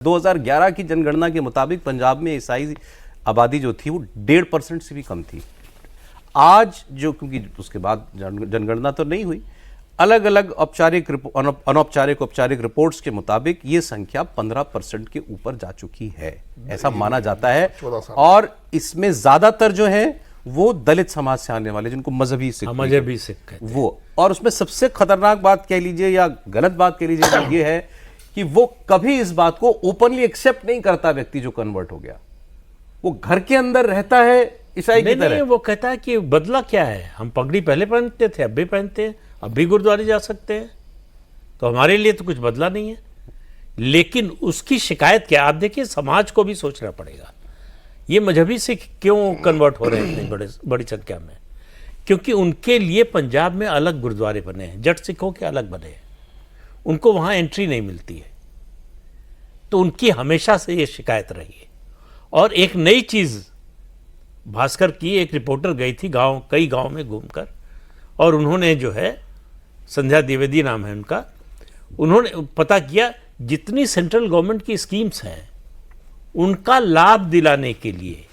2011 की जनगणना के मुताबिक पंजाब में ईसाई आबादी जो थी वो 1.5% से भी कम थी। आज जो, क्योंकि उसके बाद जनगणना तो नहीं हुई, अलग अलग औपचारिक अनौपचारिक औपचारिक रिपोर्ट्स के मुताबिक ये संख्या 15% के ऊपर जा चुकी है, ऐसा माना जाता है। और इसमें ज्यादातर जो है वो दलित समाज से आने वाले, जिनको मजहबी सिख वो, और उसमें सबसे खतरनाक बात कह लीजिए या गलत बात कह लीजिए ये है कि वो कभी इस बात को ओपनली एक्सेप्ट नहीं करता। व्यक्ति जो कन्वर्ट हो गया वो घर के अंदर रहता है ईसाई की तरह। वो कहता है कि बदला क्या है, हम पगड़ी पहले पहनते थे, अब भी पहनते हैं, अब भी गुरुद्वारे जा सकते हैं, तो हमारे लिए तो कुछ बदला नहीं है। लेकिन उसकी शिकायत क्या, आप देखिए समाज को भी सोचना पड़ेगा, ये मजहबी सिख क्यों कन्वर्ट हो रहे हैं इतनी बड़ी संख्या में? क्योंकि उनके लिए पंजाब में अलग गुरुद्वारे बने हैं, जट सिखों के अलग बने हैं, उनको वहां एंट्री नहीं मिलती है, तो उनकी हमेशा से ये शिकायत रही है। और एक नई चीज भास्कर की एक रिपोर्टर गई थी कई गांव में घूमकर, और उन्होंने जो है, संध्या द्विवेदी नाम है उनका, उन्होंने पता किया जितनी सेंट्रल गवर्नमेंट की स्कीम्स हैं उनका लाभ दिलाने के लिए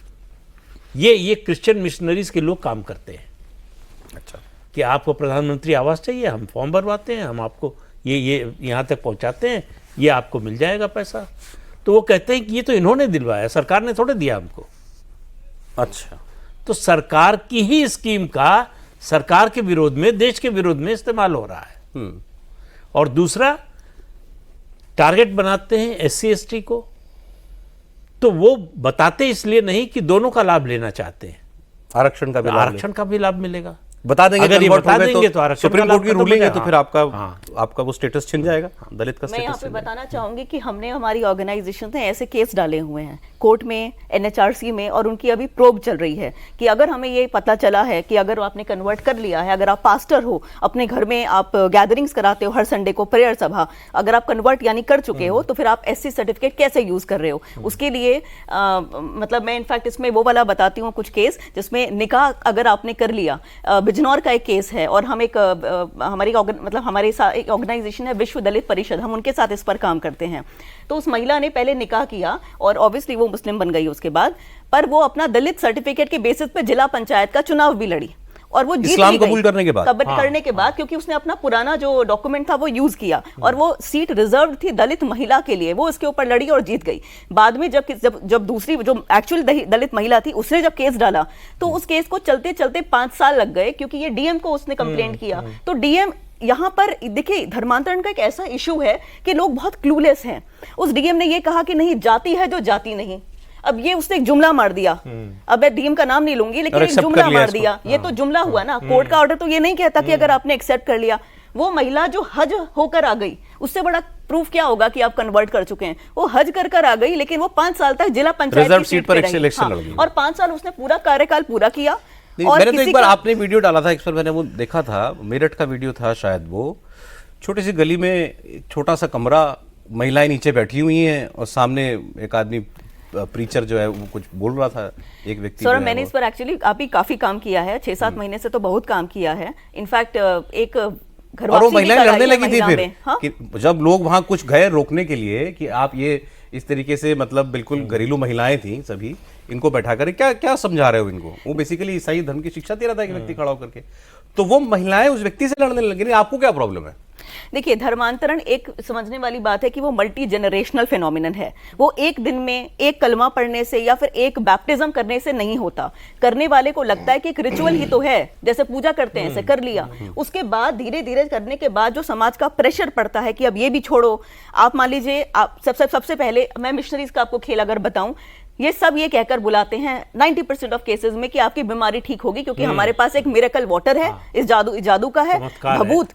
ये क्रिश्चियन मिशनरीज के लोग काम करते हैं। अच्छा, कि आपको प्रधानमंत्री आवास चाहिए, हम फॉर्म भरवाते हैं, हम आपको ये यहाँ तक पहुँचाते हैं, ये आपको मिल जाएगा पैसा। तो वो कहते हैं कि ये तो इन्होंने दिलवाया, सरकार ने थोड़े दिया हमको। अच्छा, तो सरकार की ही स्कीम का सरकार के विरोध में, देश के विरोध में इस्तेमाल हो रहा है। और दूसरा, टारगेट बनाते हैं SC ST को, तो वो बताते इसलिए नहीं कि दोनों का लाभ लेना चाहते हैं, आरक्षण का भी लाभ मिलेगा। बता देंगे, अगर ये बता देंगे तो सुप्रीम कोर्ट की रूलिंग है तो फिर आपका वो स्टेटस छिन जाएगा, दलित का स्टेटस। मैं यहाँ पे बताना चाहूंगी कि हमने, हमारी ऑर्गेनाइजेशन ने ऐसे केस डाले हुए हैं कोर्ट में, NHRC में, और उनकी अभी प्रोब चल रही है कि अगर हमें ये पता चला है कि अगर आपने कन्वर्ट कर लिया है, अगर आप पास्टर हो, अपने घर में आप गैदरिंग्स कराते हो हर संडे को, प्रेयर सभा, अगर आप कन्वर्ट यानी कर चुके हो, तो फिर आप SC सर्टिफिकेट कैसे यूज कर रहे हो उसके लिए मतलब मैं इनफैक्ट इसमें वो वाला बताती हूँ कुछ केस जिसमें निकाह अगर आपने कर लिया। बिजनौर का एक केस है, और हम एक हमारी एक ऑर्गेनाइजेशन है विश्व दलित परिषद, हम उनके साथ इस पर काम करते हैं। तो उस महिला ने पहले निकाह किया और ऑब्वियसली वो मुस्लिम बन गई उसके बाद, पर वो अपना दलित सर्टिफिकेट के बेसिस पे जिला पंचायत का चुनाव भी लड़ी और वो जीत इस्लाम कबूल करने के बाद क्योंकि उसने अपना पुराना जो डॉक्यूमेंट था वो यूज किया, और वो सीट रिजर्व थी दलित महिला के लिए, वो उसके ऊपर लड़ी और जीत गई। बाद में जब दूसरी जो एक्चुअल दलित महिला थी उसने जब केस डाला, तो उस केस को चलते चलते 5 साल लग गए, क्योंकि ये DM को उसने कंप्लेंट किया। तो DM यहाँ पर देखिए, धर्मांतरण का एक ऐसा इशू है कि लोग बहुत क्लूलेस हैं। उस DM ने ये कहा कि नहीं, जाति है जो जाति नहीं। अब ये उसने एक जुमला मार दिया, अब मैं DM का नाम नहीं लूंगी, लेकिन एक जुमला मार दिया, ये तो जुमला हुआ ना। कोर्ट का ऑर्डर तो ये नहीं कहता कि अगर आपने एक्सेप्ट कर लिया। वो महिला जो हज होकर आ गई, उससे बड़ा प्रूफ क्या होगा कि आप कन्वर्ट कर चुके हैं? वो हज कर आ गई, लेकिन वो 5 साल तक जिला पंचायत की सीट पर इलेक्शन लड़ी, और 5 साल उसने पूरा कार्यकाल पूरा किया। और मैंने तो एक बार आपने वीडियो डाला था, एक बार मैंने वो देखा था, मेरठ का वीडियो था शायद, वो छोटी सी गली में छोटा सा कमरा, महिलाएं नीचे बैठी हुई हैं और सामने एक आदमी प्रीचर जो है वो कुछ बोल रहा था, एक व्यक्ति। सर, मैंने इस पर एक्चुअली अभी काफी काम किया है, 6-7 महीने से तो बहुत काम किया है। इनफैक्ट एक घर वापसी महिलाएं लड़ने लगी थी फिर, कि जब लोग वहां कुछ गए रोकने के लिए कि आप ये इस तरीके से, मतलब बिल्कुल घरेलू महिलाएं थी सभी, इनको बैठा कर क्या समझा रहे हो इनको? वो बेसिकली ईसाई धर्म की शिक्षा दे रहा था एक व्यक्ति खड़ा होकर के, तो वो महिलाएं उस व्यक्ति से लड़ने लगी। आपको क्या प्रॉब्लम है? देखिए, धर्मांतरण एक समझने वाली बात है कि वो मल्टी जनरेशनल फेनोमिनन है। वो एक दिन में एक कलमा पढ़ने से या फिर एक बैप्टिज्म करने से नहीं होता। करने वाले को लगता है कि एक रिचुअल ही तो है, जैसे पूजा करते हैं ऐसे कर लिया। उसके बाद धीरे धीरे करने के बाद जो समाज का प्रेशर पड़ता है कि अब ये भी छोड़ो। आप मान लीजिए, आप सबसे पहले मैं मिशनरीज का आपको खेल अगर बताऊं, ये सब ये कहकर बुलाते हैं 90% ऑफ केसेस में कि आपकी बीमारी ठीक होगी, क्योंकि हमारे पास एक मिरेकल वाटर है, इस जादू का है, भभूत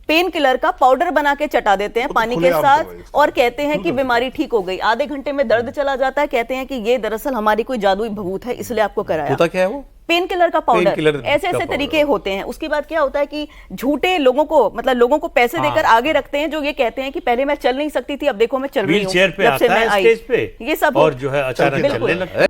पेन किलर का पाउडर बना के चटा देते हैं पानी के साथ, और कहते हैं कि बीमारी ठीक हो गई। आधे घंटे में दर्द चला जाता है, कहते हैं कि ये दरअसल हमारी कोई जादुई भभूत है, इसलिए आपको कराया। होता क्या है वो? पेन किलर का पाउडर। ऐसे तरीके होते हैं। उसके बाद क्या होता है कि झूठे लोगों को, मतलब लोगों को पैसे देकर आगे रखते हैं, जो ये कहते हैं कि पहले मैं चल नहीं सकती थी, अब देखो मैं चल रही हूँ, व्हीलचेयर पे आता है स्टेज पे, ये सब और जो है अचानक चलने लगता है।